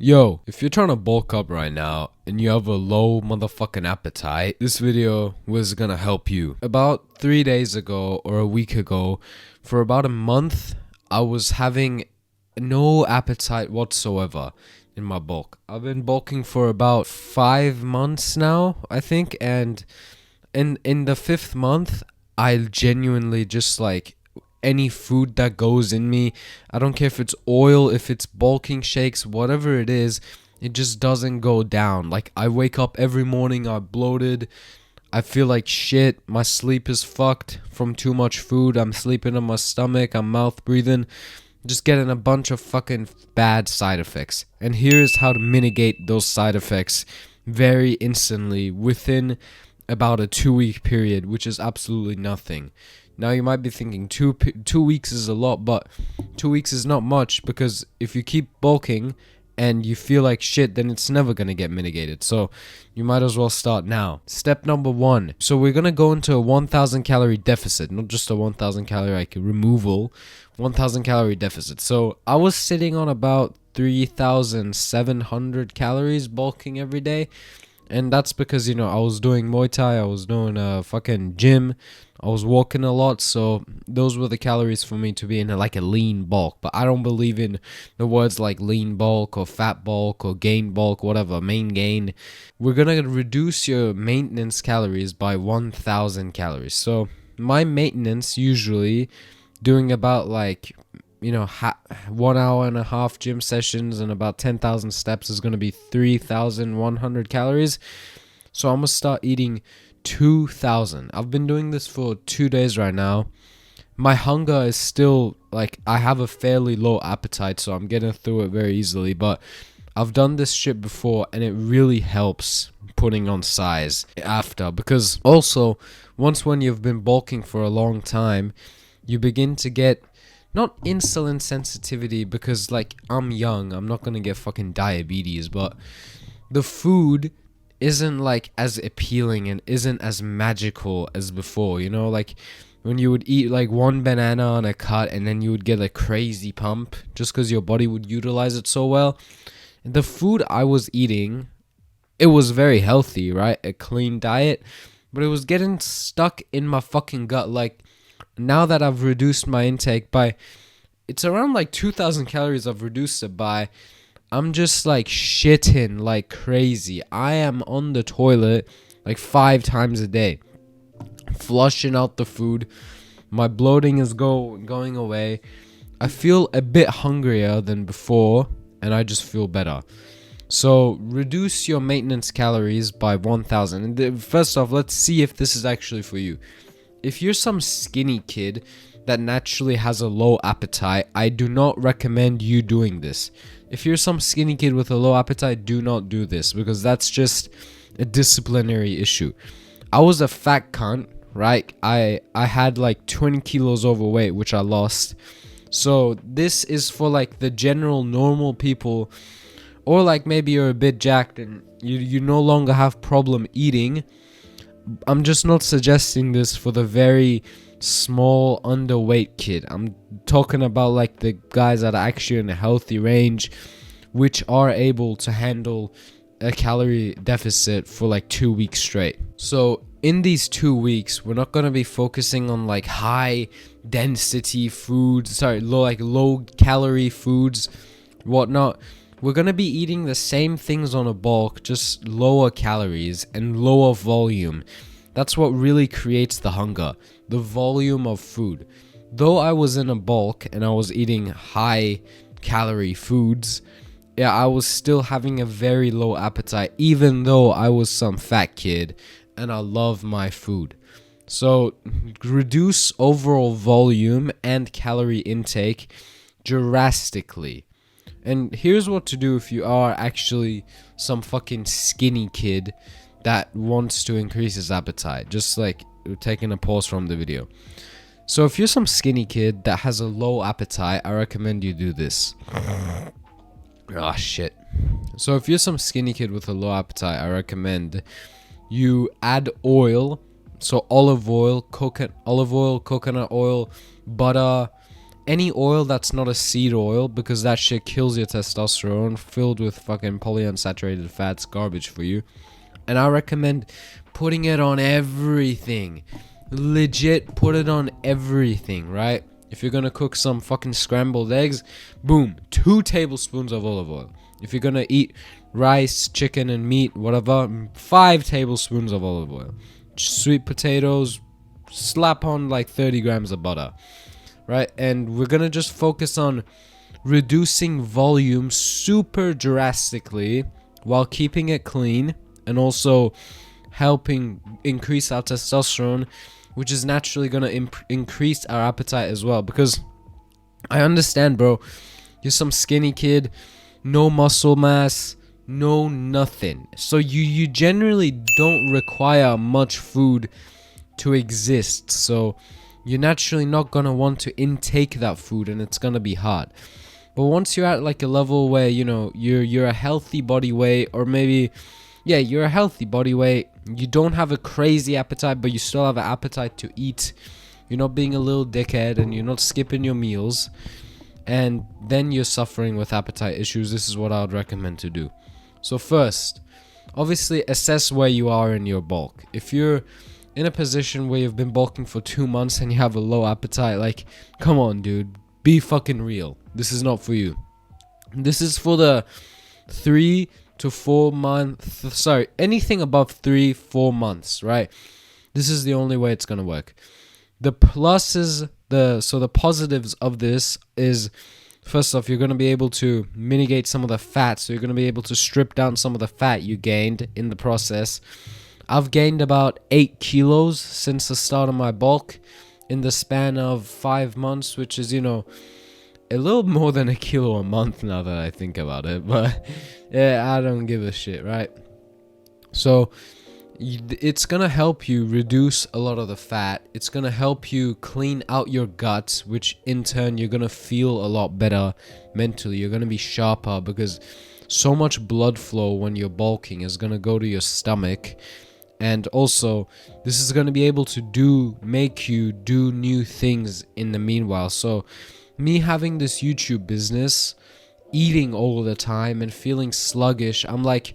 Yo, if you're trying to bulk up right now and you have a low motherfucking appetite, this video was gonna help you. About 3 days ago or a week ago, for about a month, I was having no appetite whatsoever in my bulk. I've been bulking for about 5 months now, I think, and in the fifth month, I genuinely just like any food that goes in me. I don't care if it's oil, if it's bulking shakes, whatever it is, it just doesn't go down. Like, I wake up every morning, I'm bloated, I feel like shit, my sleep is fucked from too much food, I'm sleeping on my stomach, I'm mouth breathing, just getting a bunch of fucking bad side effects. And here's how to mitigate those side effects very instantly within about a 2 week period, which is absolutely nothing. Now you might be thinking 2 weeks is a lot, but 2 weeks is not much, because if you keep bulking and you feel like shit, then it's never gonna get mitigated. So you might as well start now. Step number 1. So we're gonna go into a 1,000 calorie deficit, not just a 1,000 calorie like removal, 1,000 calorie deficit. So I was sitting on about 3,700 calories bulking every day. And that's because, I was doing Muay Thai, I was doing a fucking gym, I was walking a lot, so those were the calories for me to be in like a lean bulk. But I don't believe in the words like lean bulk or fat bulk or gain bulk, whatever, main gain. We're gonna reduce your maintenance calories by 1,000 calories. So my maintenance usually doing about like 1 hour and a half gym sessions and about 10,000 steps is going to be 3,100 calories. So I'm going to start eating 2,000. I've been doing this for 2 days right now. My hunger is still like, I have a fairly low appetite, so I'm getting through it very easily. But I've done this shit before and it really helps putting on size after. Because also, when you've been bulking for a long time, you begin to get not insulin sensitivity, because like I'm young, I'm not gonna get fucking diabetes, but the food isn't like as appealing and isn't as magical as before, like when you would eat like one banana on a cut and then you would get a crazy pump just because your body would utilize it so well. The food I was eating, it was very healthy, right? A clean diet, but it was getting stuck in my fucking gut. Like, now that I've reduced my intake by, it's around like 2,000 calories I've reduced it by, I'm just like shitting like crazy. I am on the toilet like 5 times a day, flushing out the food. My bloating is going away. I feel a bit hungrier than before, and I just feel better. So reduce your maintenance calories by 1,000. And first off, let's see if this is actually for you. If you're some skinny kid that naturally has a low appetite, I do not recommend you doing this. If you're some skinny kid with a low appetite, do not do this, because that's just a disciplinary issue. I was a fat cunt, right? I had like 20 kilos overweight, which I lost. So this is for like the general normal people, or like maybe you're a bit jacked and you no longer have problem eating. I'm just not suggesting this for the very small underweight kid. I'm talking about like the guys that are actually in a healthy range, which are able to handle a calorie deficit for like 2 weeks straight. So in these 2 weeks, we're not going to be focusing on like high density foods, low calorie foods, whatnot. We're going to be eating the same things on a bulk, just lower calories and lower volume. That's what really creates the hunger, the volume of food. Though I was in a bulk and I was eating high calorie foods, I was still having a very low appetite, even though I was some fat kid and I love my food. So reduce overall volume and calorie intake drastically. And here's what to do if you are actually some fucking skinny kid that wants to increase his appetite. Just like taking a pause from the video. So if you're some skinny kid that has a low appetite, I recommend you do this. Ah, shit. So if you're some skinny kid with a low appetite, I recommend you add oil. So olive oil, coconut oil, butter, any oil that's not a seed oil, because that shit kills your testosterone, filled with fucking polyunsaturated fats, garbage for you. And I recommend putting it on everything. Legit, put it on everything, right? If you're gonna cook some fucking scrambled eggs, boom, 2 tablespoons of olive oil. If you're gonna eat rice, chicken, and meat, whatever, 5 tablespoons of olive oil. Sweet potatoes, slap on like 30 grams of butter, right? And we're gonna just focus on reducing volume super drastically while keeping it clean, and also helping increase our testosterone, which is naturally gonna increase our appetite as well. Because I understand, bro, you're some skinny kid, no muscle mass, no nothing, so you generally don't require much food to exist, so you're naturally not gonna want to intake that food, and it's gonna be hard. But once you're at like a level where, you know, you're a healthy body weight, or maybe, yeah, you're a healthy body weight, you don't have a crazy appetite, but you still have an appetite to eat, you're not being a little dickhead, and you're not skipping your meals, and then you're suffering with appetite issues, this is what I would recommend to do. So first, obviously assess where you are in your bulk. If you're in a position where you've been bulking for 2 months and you have a low appetite, like, come on, dude, be fucking real. This is not for you. This is for the 3 to 4 month, sorry, anything above 3-4 months, right? This is the only way it's gonna work. The pluses, the positives of this is, first off, you're gonna be able to mitigate some of the fat, so you're gonna be able to strip down some of the fat you gained in the process. I've gained about 8 kilos since the start of my bulk in the span of 5 months, which is, you know, a little more than a kilo a month now that I think about it, but yeah, I don't give a shit, right? So it's gonna help you reduce a lot of the fat. It's gonna help you clean out your guts, which in turn you're gonna feel a lot better mentally. You're gonna be sharper, because so much blood flow when you're bulking is gonna go to your stomach. And also, this is gonna be able to make you do new things in the meanwhile. So me having this YouTube business, eating all the time and feeling sluggish, I'm like,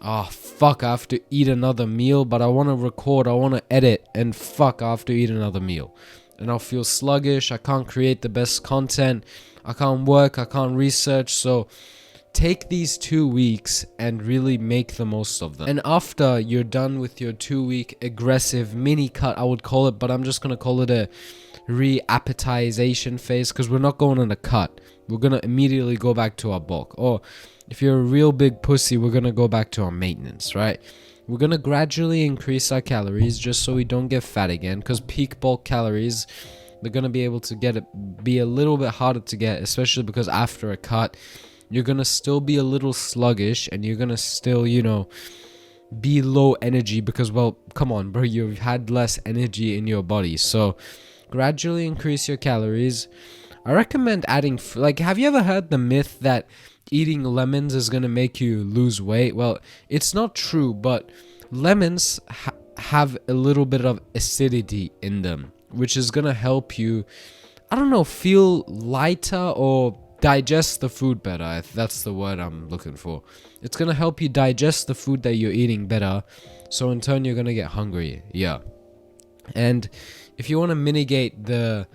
oh fuck, I have to eat another meal, but I want to record, I want to edit, and fuck, I have to eat another meal. And I'll feel sluggish, I can't create the best content, I can't work, I can't research. So take these 2 weeks and really make the most of them. And after you're done with your 2-week aggressive mini cut, I would call it, but I'm just gonna call it a re-appetization phase, because we're not going on a cut. We're gonna immediately go back to our bulk. Or if you're a real big pussy, we're gonna go back to our maintenance, right? We're gonna gradually increase our calories just so we don't get fat again, because peak bulk calories, they're gonna be able to be a little bit harder to get, especially because after a cut, you're gonna still be a little sluggish, and you're gonna still, you know, be low energy, because, well, come on, bro, you've had less energy in your body. So gradually increase your calories. I recommend adding, like, have you ever heard the myth that eating lemons is gonna make you lose weight? Well, it's not true, but lemons have a little bit of acidity in them, which is gonna help you, I don't know, feel lighter or digest the food better. That's the word I'm looking for. It's gonna help you digest the food that you're eating better, so in turn you're gonna get hungry. Yeah. And if you want to mitigate the,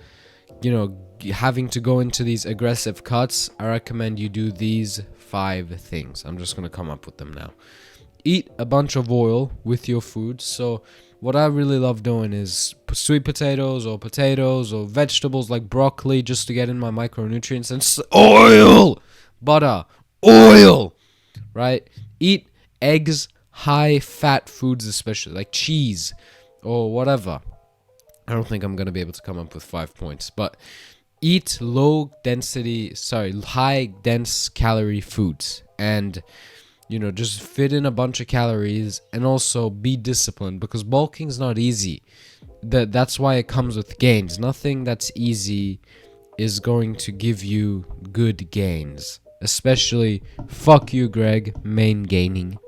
you know, having to go into these aggressive cuts, I recommend you do these 5 things. I'm just gonna come up with them now. Eat a bunch of oil with your food. So what I really love doing is sweet potatoes or vegetables like broccoli, just to get in my micronutrients, and oil, butter, oil, right? Eat eggs, high fat foods, especially like cheese or whatever. I don't think I'm going to be able to come up with 5 points, but eat high dense calorie foods, and, you know, just fit in a bunch of calories, and also be disciplined, because bulking is not easy. That's why it comes with gains. Nothing that's easy is going to give you good gains, especially, fuck you, Greg, main gaining.